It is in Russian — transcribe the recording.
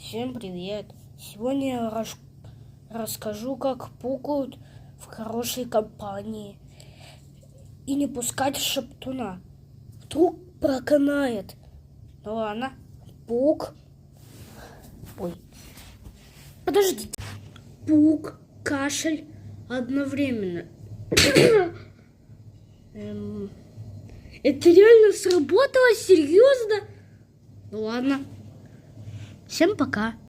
Всем привет! Сегодня я расскажу, как пукают в хорошей компании и не пускать шептуна. Вдруг проканает. Ну ладно, пук. Ой, подождите. Пук, кашель одновременно. Это реально сработало? Серьезно? Ну ладно. Всем пока.